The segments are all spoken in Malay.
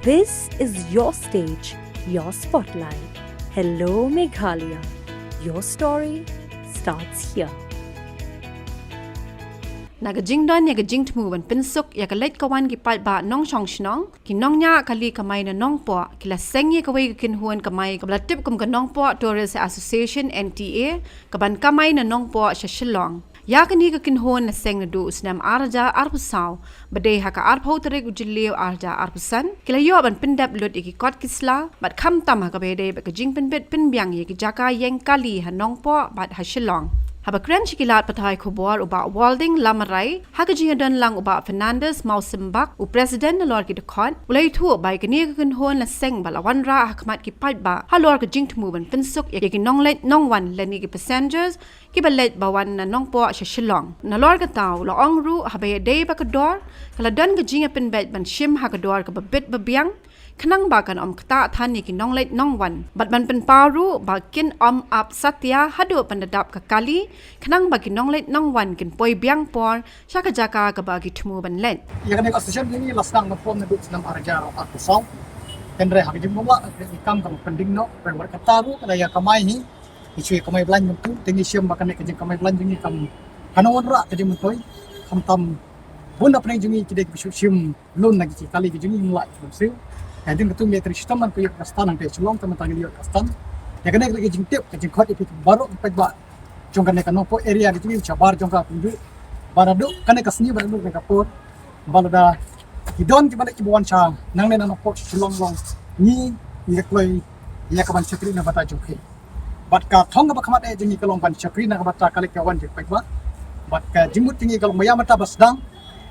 This is your stage, your spotlight. Hello, Meghalaya. Your story starts here. Nagajing don nagajing tmuban Pynsuk yakalet kawan ki pat ba nong chong shnong ki nong nya kali Kamai na Nongpoh kila sengye kawai Kynhun Kamai kabla tip kum ka Nongpoh Tourist Association NTA kaban Kamai na Nongpoh sa Shillong yakani ka Kynhun na seng na du usnam arja arpusaw bade haka arpau tarik ujilio arja arpusan kila yo ban pindap lut iki kot kisla bat kham tam haka bede ba kajing pinbit pinbyang ye ki jaka yeng kali ha Nongpoh bat ha Shillong Haba kren shikilat patay kubor uba Walding Lamaray, hagajingadon lang uba Fernandez Mausimbak, u President na Lord Kidakot, ulay tu bay kaniya kakunhon na seng balawan ra hakamat ki ba, halor ka jing tumuban Pynsuk yaki Nongleit Nongwan lani ki passengers, kibalet bawan na Nongpoh sa Shillong. Na Lord ka tao, laong ru habay day bakador, kaladon ka jinga pinbet ban shim hakador ka babit babyang, Kanang bakan kata thani ki Nongleit Nongwan bat ban pen paru bakin ap satya hadu pandadap ka kali kanang bagi Nongleit Nongwan kin poi biang por syaka jaka ka bagi tmu ban let ya kan association ini lasang na pom na dut nam arja at songendre hak jim mula ikam kam pending no per kataru kada ya Kamai ni isu Kamai blan tu tingi siam bakan ka jing Kamai blan jingi kam hanon ra ka jim toy kam tam bunda pneng jingi kide bisu siam lun na ki kali ki jingi mula siu Hadin ketum ya teristam man kuya kastan ang Shillong teman tangi liot kastan. Ya kena lagi jingtip ke jingkot itu baru pegba. Jongkan ka Nongpoh area gitu ni cabar jongka kunju. Baradu kena kasni baradu ka kapur. Balada hidon ki balik ki buan cha nang le Nongpoh Shillong long. Ni ya kloi ya kaban chakri na bata jongke. Bat ka thong ba khamat e jingi kalong ban chakri na bata kalik kawan je pegba. Bat ka jimut tingi kalong maya mata basdang.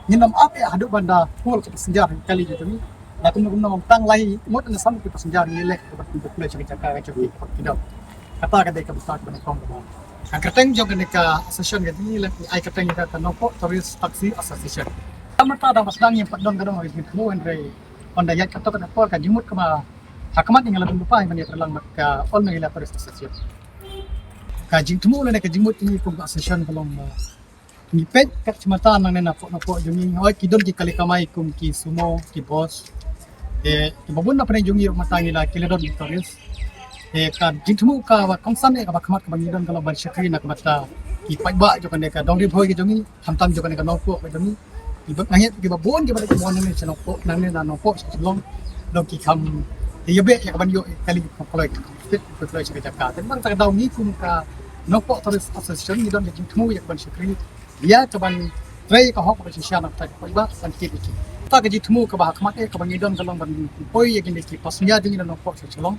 Ninam ape hadu banda pul ke senjar kali gitu ni. Lalu nunggu tang lagi, mungkin ada sama kita senjata ni lek kita boleh cakap cakap kita kata kata kita besar kita kong kita. Kerteng juga kita association kita ni lek, I kerteng kita Nongpoh Tourist Taxi Association. Kami tak ada masalah yang padon kadang orang itu Andre, Onda yang kata kita pol kajimut kema hakamat yang lalu lupa yang dia terlang mereka all Meghalaya Tourist Association. Kajing temu lek kajimut ini pun association belum ngipet kat cematan nang Nongpoh jungi oi kidon ki kali Kamai kum ki sumo ki boss Kibabun na panayungi yung matangi la kiladon victorious. Ka jingtumu ka kongsan ka bakamat ka bangidon kalau ban syakri na kabata ipaiba jo kan ka dongri boy ki jongi hamtam jo kan ka Nongpoh ka jongi. Ibak ngit kibabun ki balik mo ni sa Nongpoh nang ni na Nongpoh sa Shillong dong ki kam yabe ya ban yo kali kolek fit kolek sa ka. Tan bang ta daw ni kum ka Nongpoh Tourist Association ni don jingtumu ya ban syakri. Dia ka ban tray ka hok ka siya na ta paiba san ki Ta kaji temu ke bahak mat ka bangidon kalong ban poi yakin ki passenger dingi na Nongpoh sa Shillong.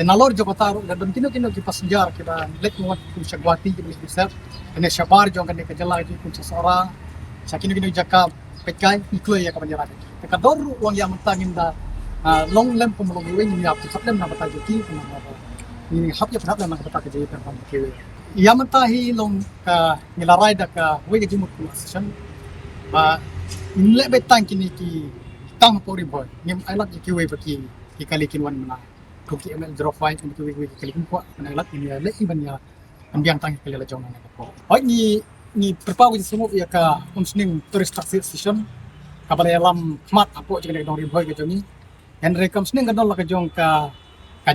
Nalor jo taru dan kino ki passenger ki ba lek mo ku sagwati ki bisa. Ene shabar jo kan ka jala ki ku sora. Sa kino jaka pekai iklo ya ka banjara. Ka doru wang yang mentangin da long lem pemulong iwe ni ap satlem na bata joki ni hap ya pernah na bata ka jai per ban ki. Ya mentahi long ka nilarai da ka we ka jimut ku session. Ba Inlet betang kini ki tang pori boy. Ngem ailat ki we baki ki kali kinwan mana. Koki ML05 ki we kali kumpa mana ailat ini le iban ya ambiang tang kali la jong na ko. Oi ni perpau ki sumu ya ka unsning tourist taxi station. Kabale alam mat apo jeng dong boy ki jongi. En rekam sning gadol la ka jong ka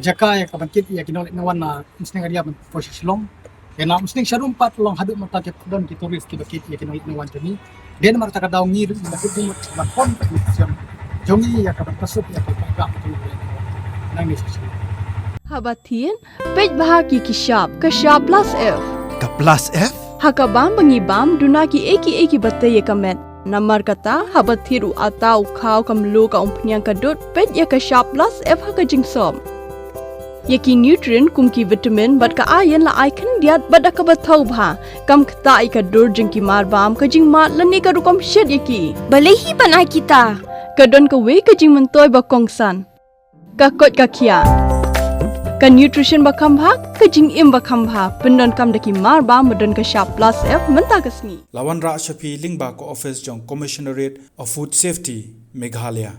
jaka ya ka bankit ya kinol Nongwan na unsning area ban po Shillong. Kena unsning sharum pat long hadu mata ki don ki tourist ki bakit ya kinol Nongwan jongi. Dia nomor tak daw ngir na kudumot sa kon siyang jongi ya ka pasok ya ka nang ni siya Habatin pej bahagi ki shop ka shop plus F Ka plus F hakabam bangibam duna ki eki batay kamet namar kata habathiru atau khaw kamlu ka umpnyang kadut pej ya ka shop plus F haka jingsom Yaki nutrient kum ki vitamin bat ka ayan la icon diat bada ka bathau bha kam khta ka dur jing ki mar bam ka jing mat lani ka rukom shed yaki balehi banai kita ka don ka we ka jing mentoy ba kongsan ka kot ka khia ka nutrition ba kham bha ka jing im ba kham bha pendon kam daki mar bam don ka sharp plus F menta kasni Lawan Ra Shapi Lingba ko office jong Commissionerate of Food Safety Meghalaya